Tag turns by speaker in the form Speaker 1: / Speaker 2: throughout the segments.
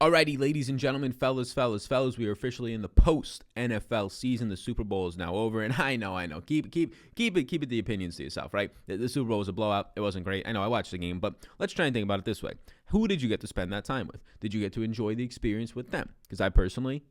Speaker 1: Alrighty, ladies and gentlemen, fellas, we are officially in the post-NFL season. The Super Bowl is now over, and I know. Keep it the opinions to yourself, right? The Super Bowl was a blowout. It wasn't great. I know I watched the game, but let's try and think about it this way. Who did you get to spend that time with? Did you get to enjoy the experience with them? Because I personally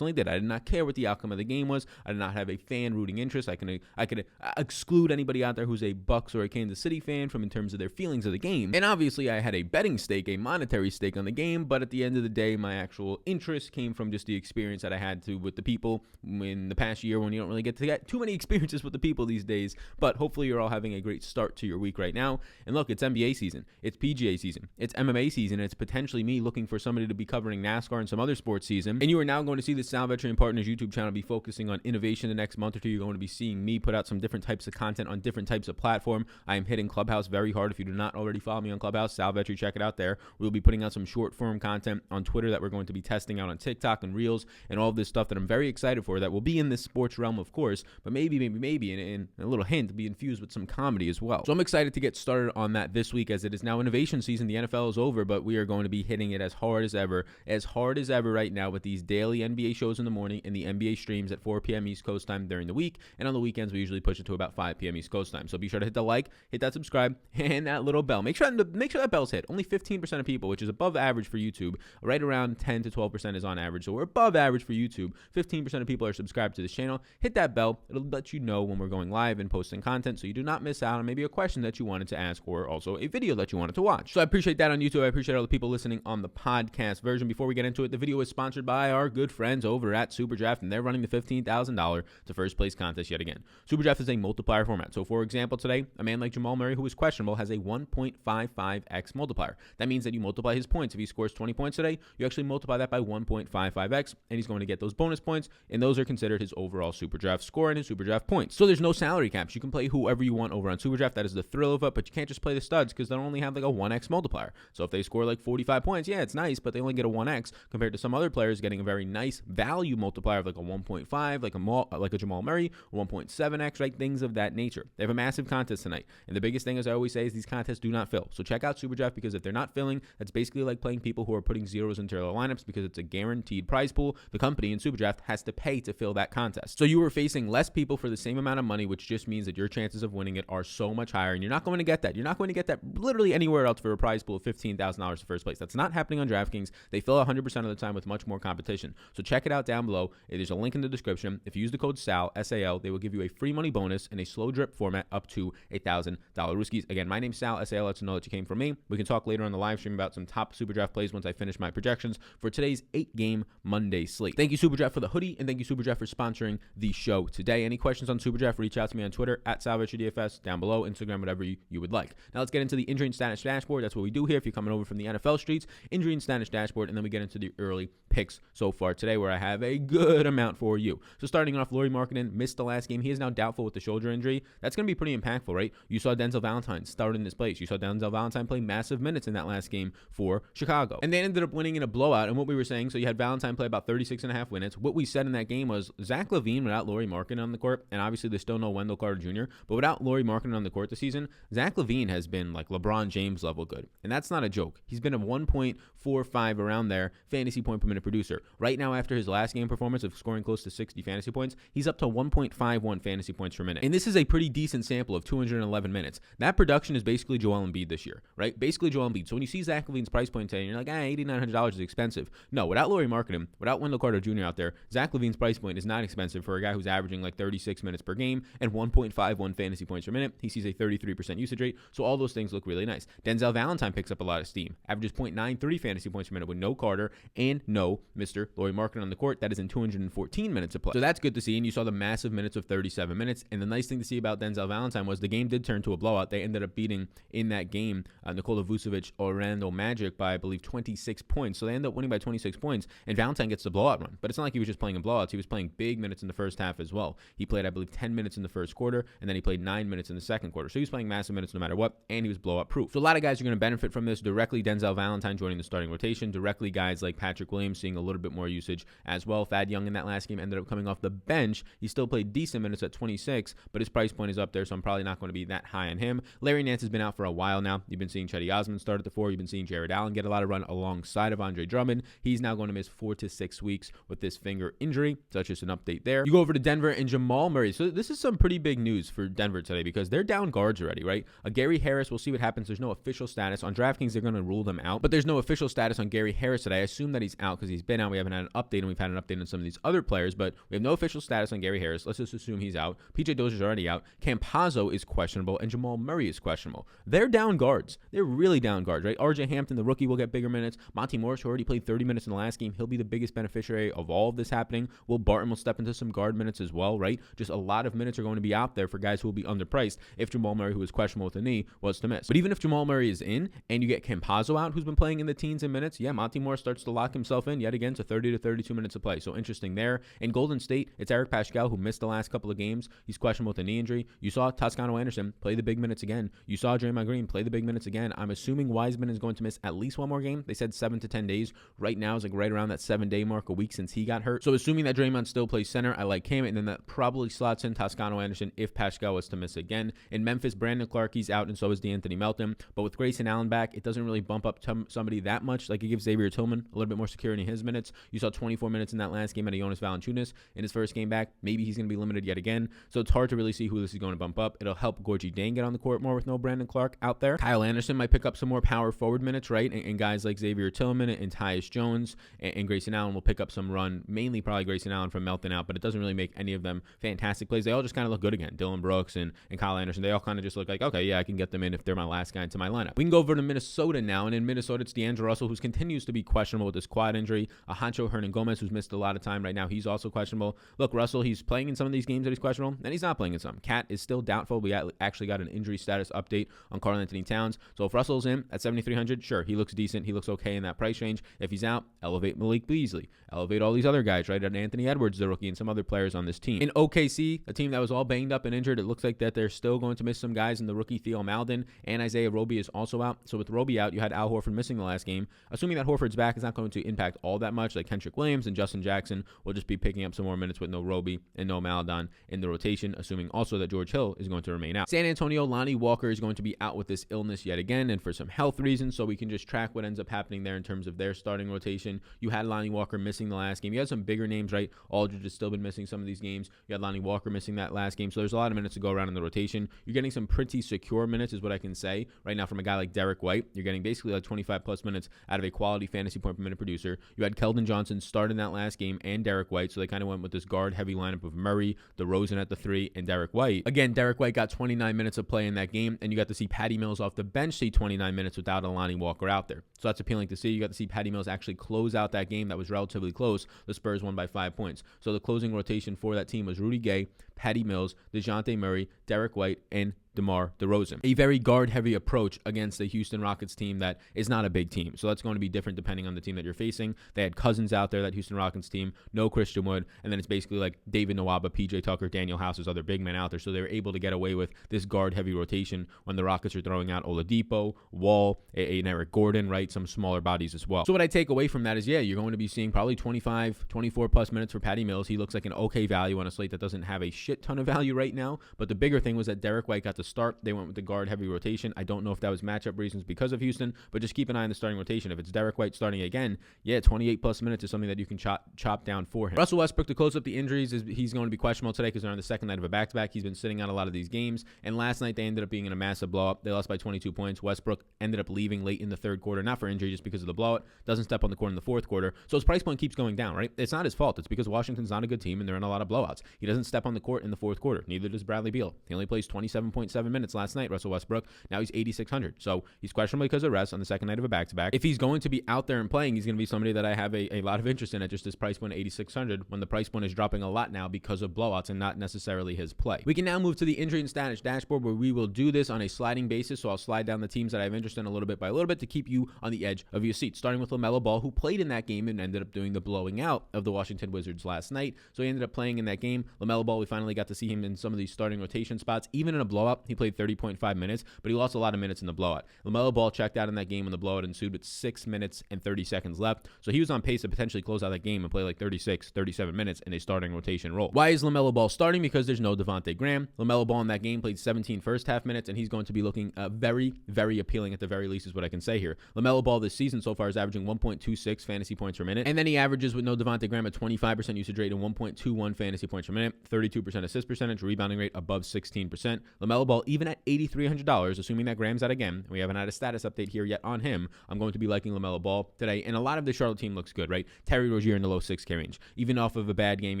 Speaker 1: did. I did not care what the outcome of the game was. I did not have a fan rooting interest. I could exclude anybody out there who's a Bucks or a Kansas City fan from in terms of their feelings of the game. And obviously, I had a betting stake, a monetary stake on the game. But at the end of the day, my actual interest came from just the experience that I had with the people in the past year, when you don't really get to get too many experiences with the people these days. But hopefully, you're all having a great start to your week right now. And look, it's NBA season, it's PGA season, it's MMA season, it's potentially me looking for somebody to be covering NASCAR and some other sports season. And you are now going to see the Sal Vetri and Partners YouTube channel be focusing on innovation the next month or two. You're going to be seeing me put out some different types of content on different types of platform. I am hitting Clubhouse very hard. If you do not already follow me on Clubhouse, Sal Vetri, check it out there. We'll be putting out some short form content on Twitter that we're going to be testing out on TikTok and Reels and all of this stuff that I'm very excited for, that will be in this sports realm, of course, but maybe, and a little hint, be infused with some comedy as well. So I'm excited to get started on that this week, as it is now innovation season. The NFL is over, but we are going to be hitting it as hard as ever right now with these daily NBA shows in the morning and the NBA streams at 4 p.m. East Coast time during the week. And on the weekends, we usually push it to about 5 p.m. East Coast time. So be sure to hit the like, hit that subscribe, and that little bell. Make sure that bell's hit. Only 15% of people, which is above average for YouTube, right around 10 to 12% is on average. So we're above average for YouTube. 15% of people are subscribed to this channel. Hit that bell. It'll let you know when we're going live and posting content, so you do not miss out on maybe a question that you wanted to ask, or also a video that you wanted to watch. So I appreciate that on YouTube. I appreciate all the people listening on the podcast version. Before we get into it, the video is sponsored by our good friends over at SuperDraft, and they're running the $15,000 to first place contest yet again. SuperDraft is a multiplier format. So for example, today, a man like Jamal Murray, who is questionable, has a 1.55x multiplier. That means that you multiply his points. If he scores 20 points today, you actually multiply that by 1.55x, and he's going to get those bonus points, and those are considered his overall SuperDraft score and his SuperDraft points. So there's no salary caps. You can play whoever you want over on SuperDraft. That is the thrill of it, but you can't just play the studs, because they'll only have like a 1x multiplier. So if they score like 45 points, yeah, it's nice, but they only get a 1x compared to some other players getting a very nice value multiplier of like a 1.5, like a Jamal Murray, 1.7x, right? Things of that nature. They have a massive contest tonight. And the biggest thing, as I always say, is these contests do not fill. So check out SuperDraft, because if they're not filling, that's basically like playing people who are putting zeros into their lineups, because it's a guaranteed prize pool. The company in SuperDraft has to pay to fill that contest. So you are facing less people for the same amount of money, which just means that your chances of winning it are so much higher, and you're not going to get that. You're not going to get that literally anywhere else for a prize pool of $15,000 to first place. That's not happening on DraftKings. They fill 100% of the time with much more competition. So check it out down below. There's a link in the description. If you use the code SAL, S-A-L, they will give you a free money bonus in a slow drip format up to $1,000 Rooskies. Again, my name's Sal, S-A-L, lets you know that you came from me. We can talk later on the live stream about some top SuperDraft plays once I finish my projections for today's 8-game Monday slate. Thank you, SuperDraft, for the hoodie, and thank you, SuperDraft, for sponsoring the show today. Any questions on SuperDraft, reach out to me on Twitter at Sal Vetri DFS, down below, Instagram, whatever you would like. Now let's get into the injury and status dashboard. That's what we do here if you're coming over from the NFL streets. Injury and status dashboard, and then we get into the early picks so far today, where I have a good amount for you. So starting off, Lauri Markkanen missed the last game. He is now doubtful with the shoulder injury. That's going to be pretty impactful, right? You saw Denzel Valentine start in this place. You saw Denzel Valentine play massive minutes in that last game for Chicago. And they ended up winning in a blowout. And what we were saying, so you had Valentine play about 36.5 minutes. What we said in that game was Zach LaVine without Lauri Markkanen on the court, and obviously there's still no Wendell Carter Jr., but without Lauri Markkanen on the court this season, Zach LaVine has been like LeBron James level good. And that's not a joke. He's been a 1.45 around there fantasy point per minute producer. Right now, after his last game performance of scoring close to 60 fantasy points, he's up to 1.51 fantasy points per minute. And this is a pretty decent sample of 211 minutes. That production is basically Joel Embiid this year, right? Basically Joel Embiid. So when you see Zach LaVine's price point today, and you're like, $8,900 is expensive. No, without Lauri Markkanen, without Wendell Carter Jr. out there, Zach LaVine's price point is not expensive for a guy who's averaging like 36 minutes per game and 1.51 fantasy points per minute. He sees a 33% usage rate. So all those things look really nice. Denzel Valentine picks up a lot of steam, averages 0.93 fantasy points per minute with no Carter and no Mr. Lauri Markkanen on the court. That is in 214 minutes of play. So that's good to see. And you saw the massive minutes of 37 minutes. And the nice thing to see about Denzel Valentine was the game did turn to a blowout. They ended up beating in that game Nikola Vucevic Orlando Magic by, I believe, 26 points. So they ended up winning by 26 points. And Valentine gets the blowout run. But it's not like he was just playing in blowouts. He was playing big minutes in the first half as well. He played, I believe, 10 minutes in the first quarter, and then he played 9 minutes in the second quarter. So he was playing massive minutes no matter what, and he was blowout proof. So a lot of guys are going to benefit from this directly directly Denzel Valentine joining the starting rotation, directly guys like Patrick Williams seeing a little bit more usage as well. Thad Young in that last game ended up coming off the bench. He still played decent minutes at 26, but his price point is up there, so I'm probably not going to be that high on him. Larry Nance has been out for a while now. You've been seeing Chetty Osman start at the 4. You've been seeing Jared Allen get a lot of run alongside of Andre Drummond. He's now going to miss 4 to 6 weeks with this finger injury. So that's just an update there. You go over to Denver and Jamal Murray. So this is some pretty big news for Denver today because they're down guards already, right? Gary Harris, we'll see what happens. There's no official status. On DraftKings, they're going to rule them out, but there's no official status on Gary Harris today. I assume that he's out because he's been out. We haven't had an update, and we've had an update on some of these other players, but we have no official status on Gary Harris. Let's just assume he's out. PJ Dozier's already out. Campazzo is questionable, and Jamal Murray is questionable. They're down guards. They're really down guards, right? RJ Hampton, the rookie, will get bigger minutes. Monty Morris, who already played 30 minutes in the last game, he'll be the biggest beneficiary of all of this happening. Will Barton will step into some guard minutes as well, right? Just a lot of minutes are going to be out there for guys who will be underpriced if Jamal Murray, who is questionable with a knee, was to miss. But even if Jamal Murray is in and you get Campazzo out, who's been playing in the teens in minutes, yeah, Monty Morris starts to lock himself in yet again to 30 to 32 minutes of play. So interesting there. In Golden State, it's Eric Paschall, who missed the last couple of games. He's questionable with a knee injury. You saw Toscano Anderson play the big minutes again. You saw Draymond Green play the big minutes again. I'm assuming Wiseman is going to miss at least one more game. They said 7 to 10 days. Right now is like right around that 7-day mark, a week since he got hurt. So assuming that Draymond still plays center, I like him, and then that probably slots in Toscano Anderson if Paschall was to miss again. In Memphis, Brandon Clark, he's out, and so is DeAnthony Melton. But with Grayson Allen back, it doesn't really bump up somebody that much. Like it gives Xavier Tillman a little bit more security in his minutes. You saw 24 minutes in that last game at Jonas Valanciunas in his first game back. Maybe he's going to be limited yet again. So it's hard to really see who this is going to bump up. It'll help Gorgie Dane get on the court more with no Brandon Clark out there. Kyle Anderson might pick up some more power forward minutes, right? And guys like Xavier Tillman and Tyus Jones and Grayson Allen will pick up some run, mainly probably Grayson Allen from Melton out, but it doesn't really make any of them fantastic plays. They all just kind of look good again. Dylan Brooks and Kyle Anderson, they all kind of just look like, okay, yeah, I can get them in if they're my last guy into my lineup. We can go over to Minnesota now, and in Minnesota, it's D'Angelo Russell, who continues to be questionable with his quad injury. Hancho Hernan Gomez, who's missed a lot of time right now, he's also questionable. Look, Russell, he's playing in some of these games that he's questionable, and he's not playing in some. Cat is still doubtful. We actually got an injury status update on Karl Anthony Towns. So if Russell's in at 7,300, sure, he looks decent. He looks okay in that price range. If he's out, elevate Malik Beasley. Elevate all these other guys, right? And Anthony Edwards, the rookie, and some other players on this team. In OKC, a team that was all banged up and injured, it looks like that they're still going to miss some guys in the rookie Theo Maledon, and Isaiah Roby is also out. So with Roby out, you had Al Horford missing the last game. Assuming that Horford's back, is not going to impact all that much. Like Kendrick Williams and Justin Jackson will just be picking up some more minutes with no Roby and no Maledon in the rotation, assuming also that George Hill is going to remain out. San Antonio, Lonnie Walker is going to be out with this illness yet again, and for some health reasons, so we can just track what ends up happening there in terms of their starting rotation. You had Lonnie Walker missing the last game. You had some bigger names, right? Aldridge has still been missing some of these games. You had Lonnie Walker missing that last game, so there's a lot of minutes to go around in the rotation. You're getting some pretty secure minutes is what I can say right now from a guy like Derek White. You're getting basically like 25 plus minutes out of a quality fantasy point per minute producer. You had Keldon Johnson start in that last game and Derek White, so they kind of went with this guard heavy lineup of Murray, DeRozan at the 3, and Derek White. Again, Derek White got 29 minutes of play in that game, and you got to see Patty Mills off the bench see 29 minutes without a Lonnie Walker out there. So that's appealing to see. You got to see Patty Mills actually close out that game that was relatively close. The Spurs won by 5 points. So the closing rotation for that team was Rudy Gay, Patty Mills, DeJounte Murray, Derek White, and DeMar DeRozan. A very guard-heavy approach against the Houston Rockets team that is not a big team. So that's going to be different depending on the team that you're facing. They had Cousins out there, that Houston Rockets team, no Christian Wood, and then it's basically like David Nwaba, PJ Tucker, Daniel House's other big men out there. So they were able to get away with this guard-heavy rotation when the Rockets are throwing out Oladipo, Wall, and Eric Gordon, right? Some smaller bodies as well. So what I take away from that is, yeah, you're going to be seeing probably 25, 24 plus minutes for Patty Mills. He looks like an okay value on a slate that doesn't have a shit ton of value right now. But the bigger thing was that Derek White got the start. They went with the guard-heavy rotation. I don't know if that was matchup reasons because of Houston, but just keep an eye on the starting rotation. If it's Derek White starting again, yeah, 28 plus minutes is something that you can chop down for him. Russell Westbrook, to close up the injuries, he's going to be questionable today because they're on the second night of a back-to-back. He's been sitting out a lot of these games, and last night they ended up being in a massive blowout. They lost by 22 points. Westbrook ended up leaving late in the third quarter, not for injury, just because of the blowout. Doesn't step on the court in the fourth quarter, so his price point keeps going down, right? It's not his fault. It's because Washington's not a good team, and they're in a lot of blowouts. He doesn't step on the court in the fourth quarter. Neither does Bradley Beal. He only plays 27.7 minutes last night, Russell Westbrook. Now he's 8,600. So he's questionable because of rest on the second night of a back-to-back. If he's going to be out there and playing, he's going to be somebody that I have a lot of interest in at just this price point, 8,600, when the price point is dropping a lot now because of blowouts and not necessarily his play. We can now move to the injury and status dashboard, where we will do this on a sliding basis. So I'll slide down the teams that I have interest in a little bit by a little bit to keep you on the edge of your seat, starting with LaMelo Ball, who played in that game and ended up doing the blowing out of the Washington Wizards last night. So he ended up playing in that game. LaMelo Ball, we finally got to see him in some of these starting rotation spots. Even in a blowout, blowout. He played 30.5 minutes, but he lost a lot of minutes in the blowout. LaMelo Ball checked out in that game when the blowout ensued with 6 minutes and 30 seconds left. So he was on pace to potentially close out that game and play like 36, 37 minutes in a starting rotation role. Why is LaMelo Ball starting? Because there's no Devontae Graham. LaMelo Ball in that game played 17 first half minutes, and he's going to be looking very, very appealing at the very least is what I can say here. LaMelo Ball this season so far is averaging 1.26 fantasy points per minute, and then he averages with no Devontae Graham a 25% usage rate and 1.21 fantasy points per minute, 32% assist percentage, rebounding rate above 16%. LaMelo Ball, even at $8,300, assuming that Graham's out again, we haven't had a status update here yet on him, I'm going to be liking LaMelo Ball today, and a lot of the Charlotte team looks good, right? Terry Rozier in the low 6K range, even off of a bad game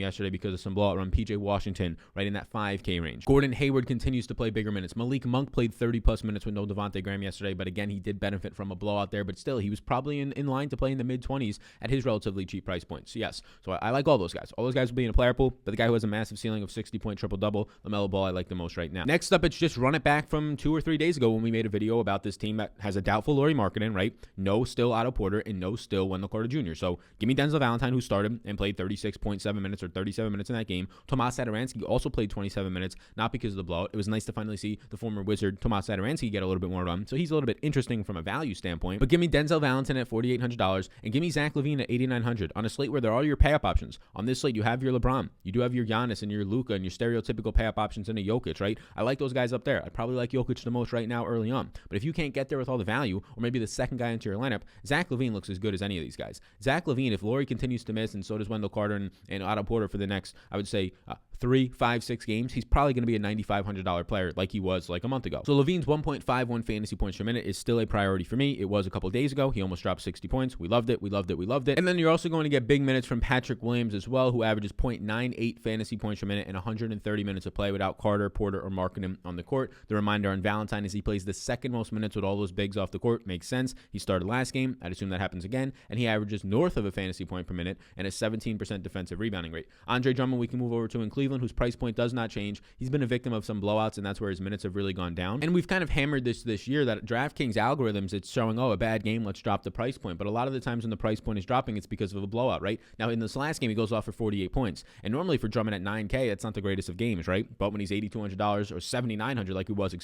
Speaker 1: yesterday because of some blowout run. PJ Washington right in that 5K range. Gordon Hayward continues to play bigger minutes. Malik Monk played 30-plus minutes with no Devontae Graham yesterday, but again, he did benefit from a blowout there, but still, he was probably in line to play in the mid-20s at his relatively cheap price point. So yes, so I like all those guys. All those guys will be in a player pool, but the guy who has a massive ceiling of 60-point triple-double, LaMelo Ball, I like the most right now. Next up, it's just run it back from 2 or 3 days ago when we made a video about this team that has a doubtful Lauri Markkanen, right? No still Otto Porter, and no still Wendell Carter Jr. So give me Denzel Valentine, who started and played 36.7 minutes or 37 minutes in that game. Tomas Satoransky also played 27 minutes, not because of the blowout. It was nice to finally see the former Wizard Tomas Satoransky get a little bit more run, so he's a little bit interesting from a value standpoint. But give me Denzel Valentine at $4,800 and give me Zach LaVine at $8,900 on a slate where there are your pay-up options. On this slate, you have your LeBron, you do have your Giannis and your Luka and your stereotypical pay-up options and a Jokic, right? I like those guys up there. I probably like Jokic the most right now early on. But if you can't get there with all the value, or maybe the second guy into your lineup, Zach LaVine looks as good as any of these guys. Zach LaVine, if Lauri continues to miss, and so does Wendell Carter and Otto Porter for the next, I would say, 3, 5, 6 games, he's probably going to be a $9,500 player like he was like a month ago. So LaVine's 1.51 fantasy points per minute is still a priority for me. It was a couple days ago. He almost dropped 60 points. We loved it. We loved it. We loved it. And then you're also going to get big minutes from Patrick Williams as well, who averages 0.98 fantasy points per minute and 130 minutes of play without Carter, Porter, or Markkanen on the court. The reminder on Valentine is he plays the second most minutes with all those bigs off the court. Makes sense. He started last game. I'd assume that happens again. And he averages north of a fantasy point per minute and a 17% defensive rebounding rate. Andre Drummond, we can move over to in Cleveland, whose price point does not change. He's been a victim of some blowouts, and that's where his minutes have really gone down. And we've kind of hammered this year that DraftKings algorithms, it's showing, oh, a bad game, let's drop the price point. But a lot of the times when the price point is dropping, it's because of a blowout, right? Now, in this last game, he goes off for 48 points. And normally for Drummond at 9K, that's not the greatest of games, right? But when he's $8,200 or $7,900, like he was,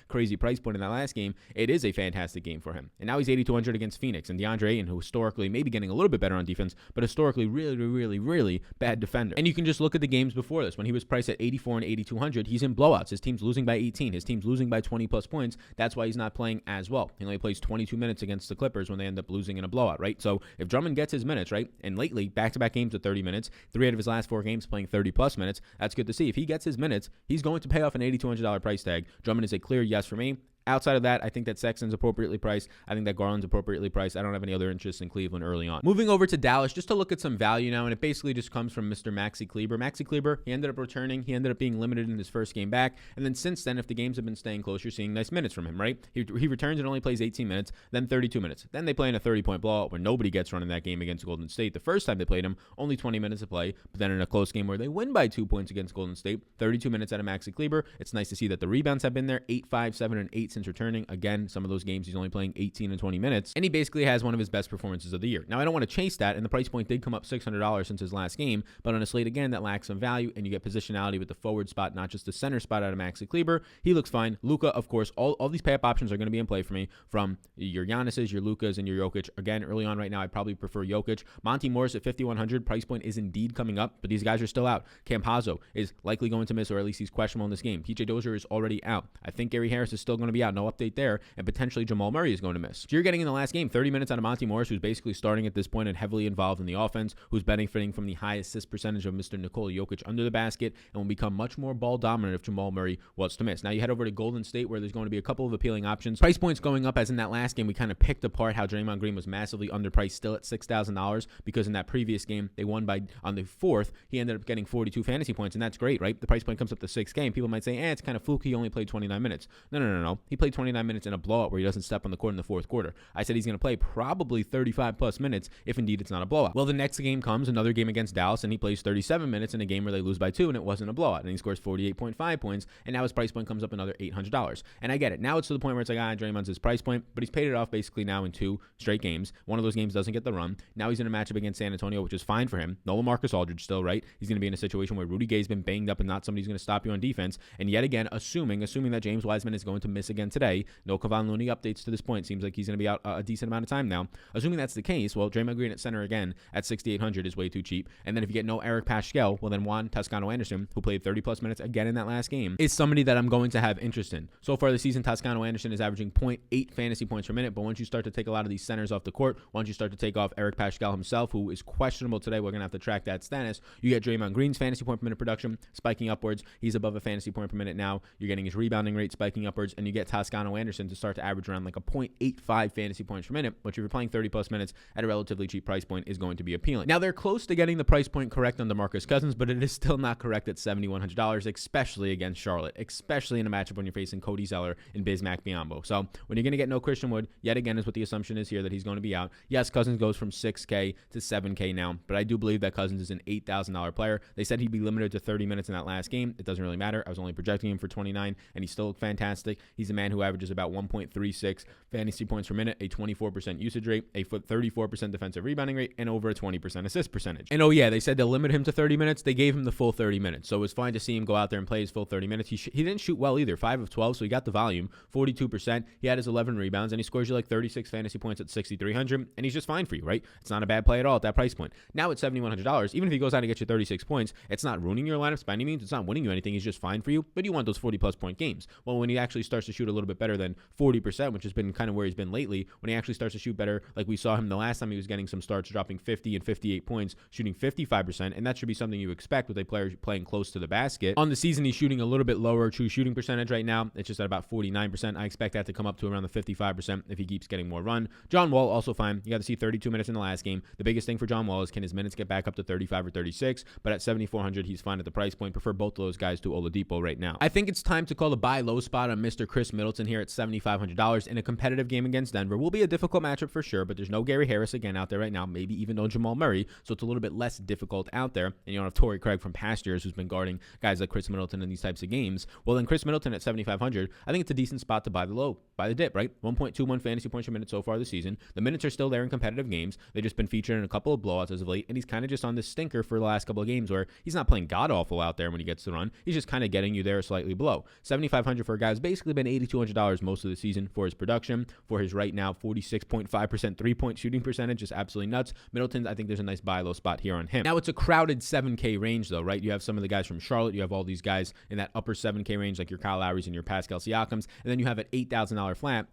Speaker 1: crazy price point in that last game, it is a fantastic game for him. And now he's $8,200 against Phoenix. And DeAndre Ayton, who historically maybe getting a little bit better on defense, but historically really bad defender. And you can just look at the games before this. When he was priced at 84 and 8,200, he's in blowouts. His team's losing by 18. His team's losing by 20 plus points. That's why he's not playing as well. He only plays 22 minutes against the Clippers when they end up losing in a blowout, right? So if Drummond gets his minutes, right, and lately back-to-back games of 30 minutes, 3 out of his last 4 games playing 30 plus minutes, that's good to see. If he gets his minutes, he's going to pay off an $8,200 price tag. Drummond is a clear yes for me. Outside of that, I think that Sexton's appropriately priced. I think that Garland's appropriately priced. I don't have any other interest in Cleveland early on. Moving over to Dallas, just to look at some value now, and it basically just comes from Mr. Maxi Kleber. Maxi Kleber, he ended up returning. He ended up being limited in his first game back. And then since then, if the games have been staying close, you're seeing nice minutes from him, right? He returns and only plays 18 minutes, then 32 minutes. Then they play in a 30-point blowout where nobody gets run in that game against Golden State. The first time they played him, only 20 minutes to play. But then in a close game where they win by 2 points against Golden State, 32 minutes out of Maxi Kleber. It's nice to see that the rebounds have been there, 8, 5, 7, and 8 since returning. Again, some of those games he's only playing 18 and 20 minutes, and he basically has one of his best performances of the year. Now, I don't want to chase that, and the price point did come up $600 since his last game, but on a slate, again, that lacks some value, and you get positionality with the forward spot, not just the center spot out of Maxi Kleber. He looks fine. Luka, of course, all these pay-up options are going to be in play for me, from your Giannis's, your Lukas, and your Jokic. Again, early on right now, I probably prefer Jokic. Monty Morris at 5,100, price point is indeed coming up, but these guys are still out. Campazzo is likely going to miss, or at least he's questionable in this game. PJ Dozier is already out. I think Gary Harris is still going to be out. No update there, and potentially Jamal Murray is going to miss. So you're getting in the last game 30 minutes out of Monty Morris, who's basically starting at this point and heavily involved in the offense, who's benefiting from the high assist percentage of Mr. Nikola Jokic under the basket, and will become much more ball dominant if Jamal Murray was to miss. Now you head over to Golden State, where there's going to be a couple of appealing options. Price points going up, as in that last game we kind of picked apart how Draymond Green was massively underpriced, still at $6,000, because in that previous game they won by, on the 4th, he ended up getting 42 fantasy points, and that's great, right? The price point comes up to 6K, and people might say, it's kind of fluky, he only played 29 minutes. No. He played 29 minutes in a blowout where he doesn't step on the court in the fourth quarter. I said he's going to play probably 35 plus minutes if indeed it's not a blowout. Well, the next game comes, another game against Dallas, and he plays 37 minutes in a game where they lose by 2 and it wasn't a blowout. And he scores 48.5 points, and now his price point comes up another $800. And I get it. Now it's to the point where it's like, Draymond's his price point, but he's paid it off basically now in 2 straight games. One of those games doesn't get the run. Now he's in a matchup against San Antonio, which is fine for him. No LaMarcus Aldridge still, right? He's going to be in a situation where Rudy Gay's been banged up and not somebody who's going to stop you on defense. And yet again, assuming that James Wiseman is going to miss again today, no Kevon Looney updates to this point. Seems like he's going to be out a decent amount of time now. Assuming that's the case, well, Draymond Green at center again at 6,800 is way too cheap. And then if you get no Eric Paschal, well then Juan Toscano-Anderson, who played 30 plus minutes again in that last game, is somebody that I'm going to have interest in. So far this season, Toscano-Anderson is averaging 0.8 fantasy points per minute, but once you start to take a lot of these centers off the court, once you start to take off Eric Paschal himself, who is questionable today, we're going to have to track that status, you get Draymond Green's fantasy point per minute production spiking upwards. He's above a fantasy point per minute now. You're getting his rebounding rate spiking upwards, and you get Toscano-Anderson to start to average around like a 0.85 fantasy points per minute, which if you're playing 30 plus minutes at a relatively cheap price point is going to be appealing. Now, they're close to getting the price point correct on DeMarcus Cousins, but it is still not correct at $7,100, especially against Charlotte, especially in a matchup when you're facing Cody Zeller and Bismack Biyombo. So when you're going to get no Christian Wood, yet again is what the assumption is here, that he's going to be out. Yes, Cousins goes from $6K to $7K now, but I do believe that Cousins is an $8,000 player. They said he'd be limited to 30 minutes in that last game. It doesn't really matter. I was only projecting him for 29, and he still looked fantastic. He's a man who averages about 1.36 fantasy points per minute, a 24% usage rate, a 34% defensive rebounding rate, and over a 20% assist percentage. And oh yeah, they said they'll limit him to 30 minutes. They gave him the full 30 minutes. So it was fine to see him go out there and play his full 30 minutes. He didn't shoot well either, 5 of 12, so he got the volume, 42%. He had his 11 rebounds, and he scores you like 36 fantasy points at 6,300, and he's just fine for you, right? It's not a bad play at all at that price point. Now at $7,100, even if he goes out and gets you 36 points, it's not ruining your lineups by any means. It's not winning you anything. He's just fine for you, but you want those 40-plus point games. Well, when he actually starts to shoot a little bit better than 40%, which has been kind of where he's been lately, when he actually starts to shoot better, like we saw him the last time he was getting some starts, dropping 50 and 58 points, shooting 55%, and that should be something you expect with a player playing close to the basket. On the season, he's shooting a little bit lower true shooting percentage right now. It's just at about 49%. I expect that to come up to around the 55% if he keeps getting more run. John Wall, also fine. You got to see 32 minutes in the last game. The biggest thing for John Wall is, can his minutes get back up to 35 or 36? But at 7,400, he's fine at the price point. Prefer both of those guys to Oladipo right now. I think it's time to call the buy low spot on Mr. Chris Middleton here at $7,500 in a competitive game against Denver. Will be a difficult matchup for sure, but there's no Gary Harris again out there right now, maybe even no Jamal Murray, so it's a little bit less difficult out there. And you don't have Torrey Craig from past years who's been guarding guys like Chris Middleton in these types of games. Well, then Chris Middleton at 7,500, I think it's a decent spot to buy the low, buy the dip, right? 1.21 fantasy points per minute so far this season. The minutes are still there in competitive games. They've just been featured in a couple of blowouts as of late, and he's kind of just on this stinker for the last couple of games where he's not playing god-awful out there when he gets the run. He's just kind of getting you there slightly below. 7,500 for a guy who's basically been $8,200 most of the season for his production. For his right now 46.5% three-point shooting percentage is absolutely nuts. Middleton, I think there's a nice buy low spot here on him. Now, it's a crowded 7K range though, right? You have some of the guys from Charlotte. You have all these guys in that upper 7K range like your Kyle Lowrys and your Pascal Siakams. And then you have an $8,000 flat.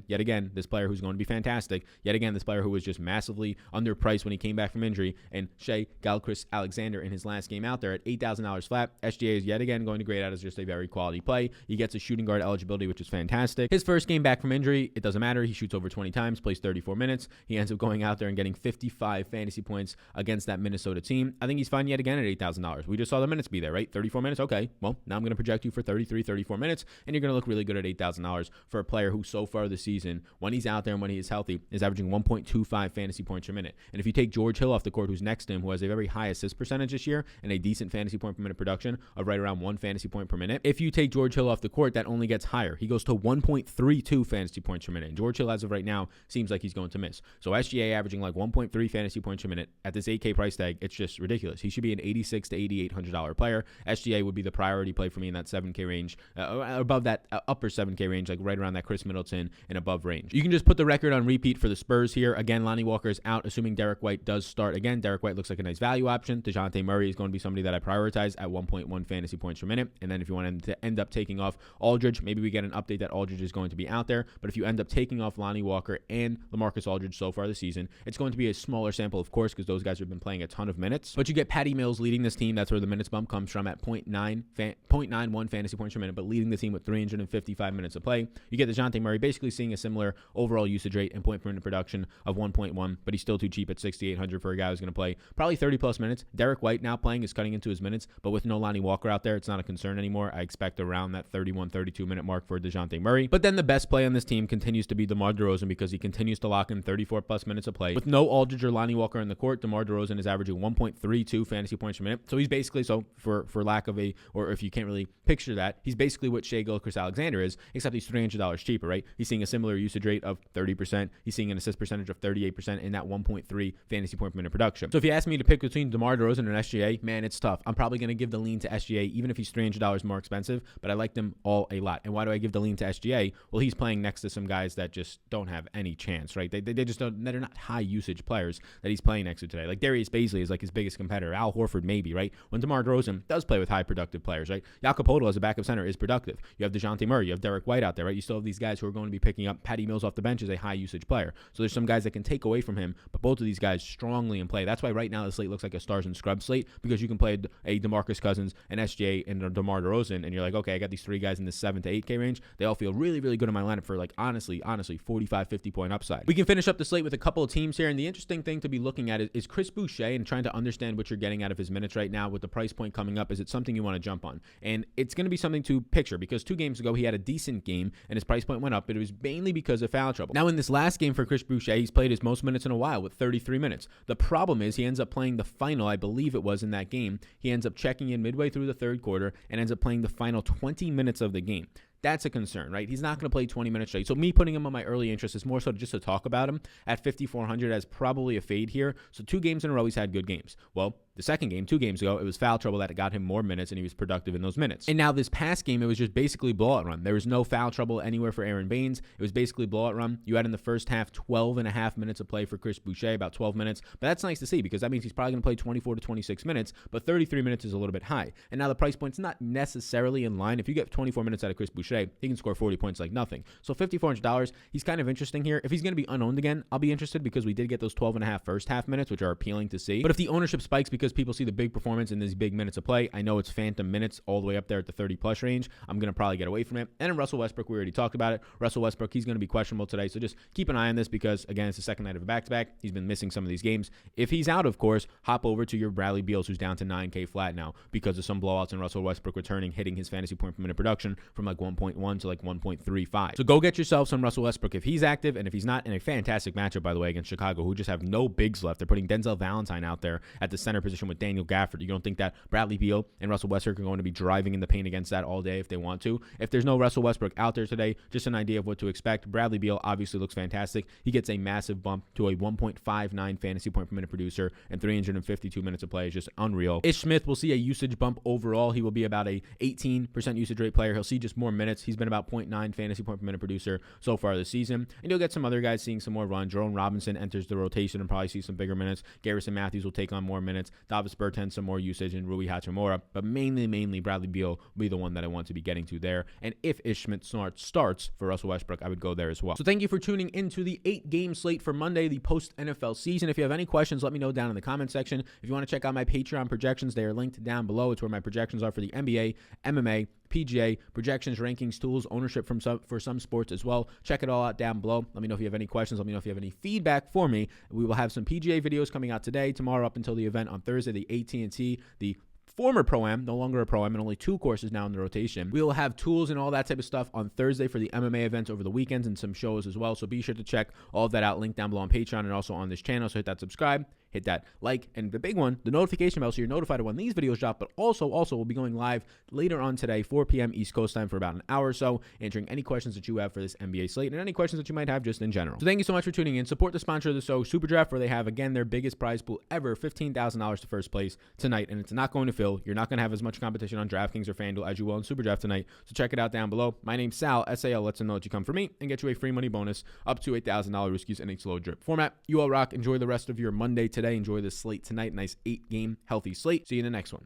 Speaker 1: Yet again, this player who's going to be fantastic. Yet again, this player who was just massively underpriced when he came back from injury. And Shai Gilgeous-Alexander in his last game out there at $8,000 flat. SGA is yet again going to grade out as just a very quality play. He gets a shooting guard eligibility, which is fantastic. His first game back from injury, it doesn't matter. He shoots over 20 times, plays 34 minutes. He ends up going out there and getting 55 fantasy points against that Minnesota team. I think he's fine yet again at $8,000. We just saw the minutes be there, right? 34 minutes. Okay, well, now I'm going to project you for 33, 34 minutes, and you're going to look really good at $8,000 for a player who so far this season, when he's out there and when he is healthy, is averaging 1.25 fantasy points per minute. And if you take George Hill off the court, who's next to him, who has a very high assist percentage this year and a decent fantasy point per minute production of right around 1 fantasy point per minute, if you take George Hill off the court, that only gets higher. He goes to 1.32 fantasy points per minute. And George Hill, as of right now, seems like he's going to miss. So SGA averaging like 1.3 fantasy points per minute at this 8K price tag, it's just ridiculous. He should be an $86 to $8,800 player. SGA would be the priority play for me in that 7K range, above that upper 7K range, like right around that Chris Middleton and above range. You can just put the record on repeat for the Spurs here. Again, Lonnie Walker is out, assuming Derek White does start again. Derek White looks like a nice value option. DeJounte Murray is going to be somebody that I prioritize at 1.1 fantasy points per minute. And then if you want to end up taking off Aldridge, maybe we get an update that Aldridge is going to be out there. But if you end up taking off Lonnie Walker and LaMarcus Aldridge so far this season, it's going to be a smaller sample, of course, because those guys have been playing a ton of minutes. But you get Patty Mills leading this team. That's where the minutes bump comes from at 0.91 fantasy points per minute, but leading the team with 355 minutes of play. You get DeJounte Murray basically seeing a similar overall usage rate and point per minute production of 1.1, but he's still too cheap at $6,800 for a guy who's going to play probably 30 plus minutes. Derek White now playing is cutting into his minutes, but with no Lonnie Walker out there, it's not a concern anymore. I expect around that 31, 32 minute mark for DeJounte Murray. But then the best play on this team continues to be DeMar DeRozan because he continues to lock in 34+ minutes of play. With no Aldridge or Lonnie Walker in the court, DeMar DeRozan is averaging 1.32 fantasy points per minute. So he's basically, for lack of or if you can't really picture that, he's basically what Shai Gilgeous-Alexander is, except he's $300 cheaper, right? He's seeing a similar usage rate of 30%. He's seeing an assist percentage of 38% in that 1.3 fantasy point per minute production. So if you ask me to pick between DeMar DeRozan and SGA, man, it's tough. I'm probably going to give the lean to SGA, even if he's $300 more expensive, but I like them all a lot. And why do I give the lean to SGA? Well, he's playing next to some guys that just don't have any chance, right? They just don't, they're not high usage players that he's playing next to today. Like Darius Bazley is like his biggest competitor. Al Horford maybe, right? When DeMar DeRozan does play with high productive players, right? Jakob Poeltl as a backup center is productive. You have DeJounte Murray, you have Derek White out there, right? You still have these guys who are going to be picking up. Patty Mills off the bench is a high usage player. So there's some guys that can take away from him, but both of these guys strongly in play. That's why right now the slate looks like a stars and scrubs slate, because you can play a DeMarcus Cousins, an SGA, and a DeMar DeRozan, and you're like, okay, I got these three guys in the 7 to 8K range. They all feel really, really good in my lineup for like honestly 45, 50 point upside. We can finish up the slate with a couple of teams here, and the interesting thing to be looking at is Chris Boucher and trying to understand what you're getting out of his minutes right now with the price point coming up. Is it something you want to jump on? And it's going to be something to picture, because 2 games ago he had a decent game and his price point went up, but it was mainly because of foul trouble. Now in this last game for Chris Boucher, he's played his most minutes in a while with 33 minutes. The problem is he ends up playing the final, I believe it was in that game, he ends up checking in midway through the third quarter and ends up playing the final 20 minutes of the game. That's a concern, right? He's not going to play 20 minutes straight. So me putting him on my early interest is more so just to talk about him at 5,400 as probably a fade here. So 2 games in a row, he's had good games. Well, the second game, 2 games ago, it was foul trouble that got him more minutes, and he was productive in those minutes. And now this past game, it was just basically blowout run. There was no foul trouble anywhere for Aaron Baines. It was basically blowout run. You had in the first half 12.5 minutes of play for Chris Boucher, about 12 minutes. But that's nice to see, because that means he's probably going to play 24 to 26 minutes, but 33 minutes is a little bit high. And now the price point's not necessarily in line. If you get 24 minutes out of Chris Boucher, he can score 40 points like nothing. So $5,400, he's kind of interesting here. If he's going to be unowned again, I'll be interested, because we did get those 12.5 first half minutes, which are appealing to see. But if the ownership spikes because people see the big performance in these big minutes of play, I know it's phantom minutes all the way up there at the 30+ range, I'm going to probably get away from it. And in Russell Westbrook, we already talked about it. Russell Westbrook, he's going to be questionable today, so just keep an eye on this, because again, it's the second night of a back-to-back. He's been missing some of these games. If he's out, of course, hop over to your Bradley Beals, who's down to 9K flat now because of some blowouts and Russell Westbrook returning, hitting his fantasy point per minute production from like 1.1 to like 1.35. So go get yourself some Russell Westbrook if he's active, and if he's not, in a fantastic matchup, by the way, against Chicago, who just have no bigs left. They're putting Denzel Valentine out there at the center position with Daniel Gafford. You don't think that Bradley Beal and Russell Westbrook are going to be driving in the paint against that all day if they want to? If there's no Russell Westbrook out there today, just an idea of what to expect. Bradley Beal obviously looks fantastic. He gets a massive bump to a 1.59 fantasy point per minute producer, and 352 minutes of play is just unreal. Ish Smith will see a usage bump overall. He will be about a 18% usage rate player. He'll see just more minutes. He's been about 0.9 fantasy point per minute producer so far this season. And you'll get some other guys seeing some more run. Jerome Robinson enters the rotation and probably sees some bigger minutes. Garrison Matthews will take on more minutes. Davis Bertans some more usage, and Rui Hachimura. But mainly Bradley Beal will be the one that I want to be getting to there. And if Ish Smith starts for Russell Westbrook, I would go there as well. So thank you for tuning into the 8-game slate for Monday, the post-NFL season. If you have any questions, let me know down in the comment section. If you want to check out my Patreon projections, they are linked down below. It's where my projections are for the NBA, MMA, PGA, projections, rankings, tools, ownership for some sports as well. Check it all out down below. Let me know if you have any questions. Let me know if you have any feedback for me. We will have some PGA videos coming out today, tomorrow, up until the event on Thursday, the AT&T, the former Pro-Am, no longer a Pro-Am, and only 2 courses now in the rotation. We will have tools and all that type of stuff on Thursday for the MMA events over the weekends, and some shows as well. So be sure to check all of that out, linked down below on Patreon and also on this channel. So hit that subscribe, hit that like, and the big one, the notification bell, so you're notified of when these videos drop. But also we'll be going live later on today, 4 p.m. East Coast time, for about an hour or so, answering any questions that you have for this NBA slate and any questions that you might have just in general. So thank you so much for tuning in. Support the sponsor of the show, Super Draft, where they have, again, their biggest prize pool ever, $15,000 to first place tonight, and it's not going to fill. You're not going to have as much competition on DraftKings or FanDuel as you will in Super Draft tonight. So check it out down below. My name's Sal, SAL. Lets them know that you come for me and get you a free money bonus up to $8,000 riskees in a slow drip format. You all rock. Enjoy the rest of your Monday today. Enjoy the slate tonight. Nice 8-game healthy slate. See you in the next one.